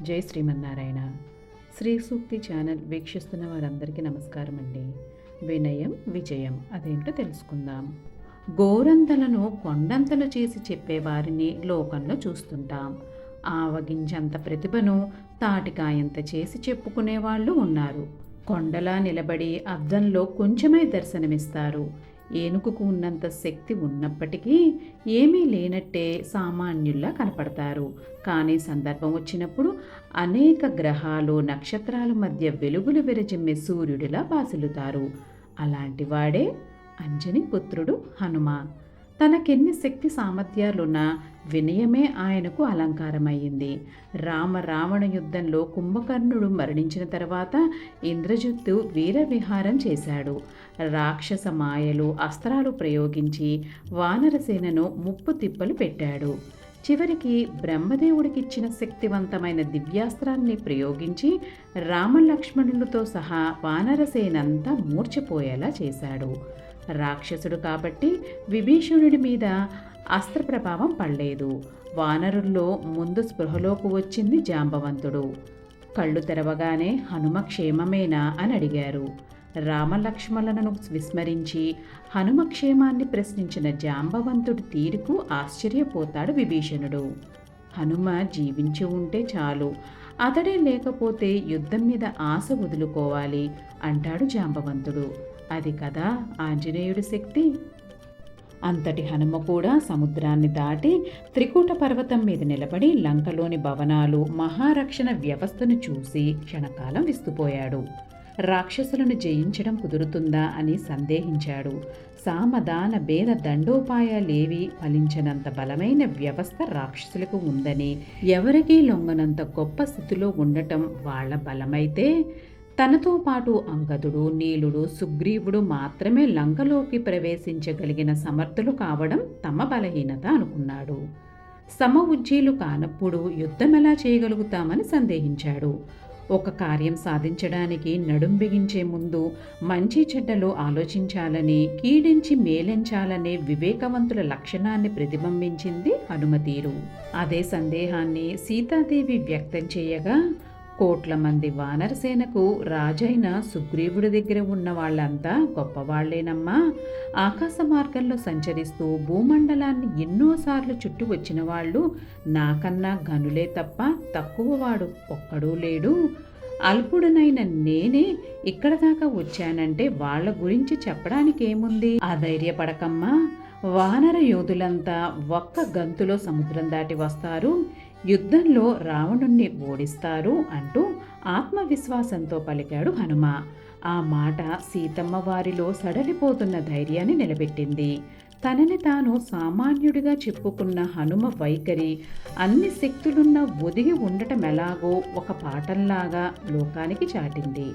జై శ్రీమన్నారాయణ. శ్రీ సూక్తి ఛానల్ వీక్షిస్తున్న వారందరికీ నమస్కారం అండి. వినయం విజయం అదేంటో తెలుసుకుందాం. గోరంతలను కొండంతలు చేసి చెప్పేవారిని లోకంలో చూస్తుంటాం. ఆవగింజంత ప్రతిభను తాటికాయంత చేసి చెప్పుకునే వాళ్ళు ఉన్నారు. కొండలా నిలబడి అద్దంలో కొంచెమై దర్శనమిస్తారు. ఏనుగుకు ఉన్నంత శక్తి ఉన్నప్పటికీ ఏమీ లేనట్టే సామాన్యుల్లా కనపడతారు. కానీ సందర్భం వచ్చినప్పుడు అనేక గ్రహాలు నక్షత్రాల మధ్య వెలుగులు విరజిమ్మే సూర్యుడిలా బాసిల్లుతారు. అలాంటి వాడే అంజని పుత్రుడు హనుమ. తనకెన్ని శక్తి సామర్థ్యాలున్నా వినయమే ఆయనకు అలంకారమయ్యింది. రావణ యుద్ధంలో కుంభకర్ణుడు మరణించిన తర్వాత ఇంద్రజిత్తు వీరవిహారం చేశాడు. రాక్షస మాయలు అస్త్రాలు ప్రయోగించి వానరసేనను ముప్పు తిప్పలు పెట్టాడు. చివరికి బ్రహ్మదేవుడికిచ్చిన శక్తివంతమైన దివ్యాస్త్రాన్ని ప్రయోగించి రామలక్ష్మణులతో సహా వానరసేనంతా మూర్ఛపోయేలా చేశాడు. రాక్షసుడు కాబట్టి విభీషణుడి మీద అస్త్ర ప్రభావం పడలేదు. వానరుల్లో ముందు స్పృహలోకి వచ్చింది జాంబవంతుడు. కళ్ళు తెరవగానే హనుమ క్షేమమేనా అని అడిగారు. రామలక్ష్మణులను విస్మరించి హనుమ క్షేమాన్ని ప్రశ్నించిన జాంబవంతుడి తీరుకు ఆశ్చర్యపోతాడు విభీషణుడు. హనుమ జీవించి ఉంటే చాలు, అతడే లేకపోతే యుద్ధం మీద ఆశ వదులుకోవాలి అంటాడు జాంబవంతుడు. అది కదా ఆంజనేయుడి శక్తి. అంతటి హనుమ కూడా సముద్రాన్ని దాటి త్రికూట పర్వతం మీద నిలబడి లంకలోని భవనాలు మహారక్షణ వ్యవస్థను చూసి క్షణకాలం విస్తుపోయాడు. రాక్షసులను జయించడం కుదురుతుందా అని సందేహించాడు. సామదాన భేద దండోపాయాలేవి ఫలించనంత బలమైన వ్యవస్థ రాక్షసులకు ఉందని, ఎవరికీ లొంగనంత గొప్ప స్థితిలో ఉండటం వాళ్ల బలమైతే తనతో పాటు అంగదుడు, నీలుడు, సుగ్రీవుడు మాత్రమే లంకలోకి ప్రవేశించగలిగిన సమర్థులు కావడం తమ బలహీనత అనుకున్నాడు. సమ ఉజ్జీలు కానప్పుడు యుద్ధమెలా చేయగలుగుతామని సందేహించాడు. ఒక కార్యం సాధించడానికి నడుం బిగించే ముందు మంచి చెడ్డలు ఆలోచించాలని, కీడించి మేలెంచాలనే వివేకవంతుల లక్షణాన్ని ప్రతిబింబించింది హనుమతీరు. అదే సందేహాన్ని సీతాదేవి వ్యక్తం చేయగా, కోట్ల మంది వానరసేనకు రాజైన సుగ్రీవుడి దగ్గర ఉన్న వాళ్ళంతా గొప్పవాళ్లేనమ్మా. ఆకాశ మార్గంలో సంచరిస్తూ భూమండలాన్ని ఎన్నోసార్లు చుట్టూ వచ్చిన వాళ్ళు నాకన్నా గనులే తప్ప తక్కువవాడు ఒక్కడూ లేడు. అల్పుడనైన నేనే ఇక్కడ దాకా వచ్చానంటే వాళ్ళ గురించి చెప్పడానికేముంది? అధైర్యపడకమ్మా. వానర యోధులంతా ఒక్క గంతులో సముద్రం దాటి వస్తారు, యుద్ధంలో రావణుణ్ణి ఓడిస్తారు అంటూ ఆత్మవిశ్వాసంతో పలికాడు హనుమ. ఆ మాట సీతమ్మ వారిలో సడలిపోతున్న ధైర్యాన్ని నిలబెట్టింది. తనని తాను సామాన్యుడిగా చెప్పుకున్న హనుమ వైఖరి అన్ని శక్తులున్న ఒదిగి ఉండటం ఎలాగో ఒక పాఠంలాగా లోకానికి చాటింది.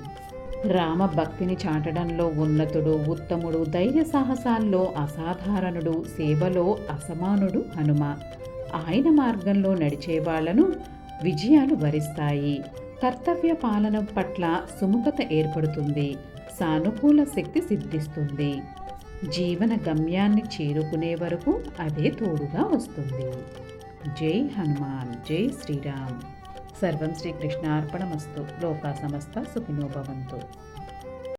రామ భక్తిని చాటడంలో ఉన్నతుడు, ఉత్తముడు, ధైర్య సాహసాల్లో అసాధారణుడు, సేవలో అసమానుడు హనుమ. ఆయన మార్గంలో నడిచే వాళ్లను విజయాలు వరిస్తాయి. కర్తవ్య పాలన పట్ల సుముఖత ఏర్పడుతుంది. సానుకూల శక్తి సిద్ధిస్తుంది. జీవన గమ్యాన్ని చేరుకునే వరకు అదే తోడుగా వస్తుంది. జై హనుమాన్. జై శ్రీరామ్. సర్వం శ్రీకృష్ణార్పణమస్తు. లోకా సమస్త సుఖినో భవంతు.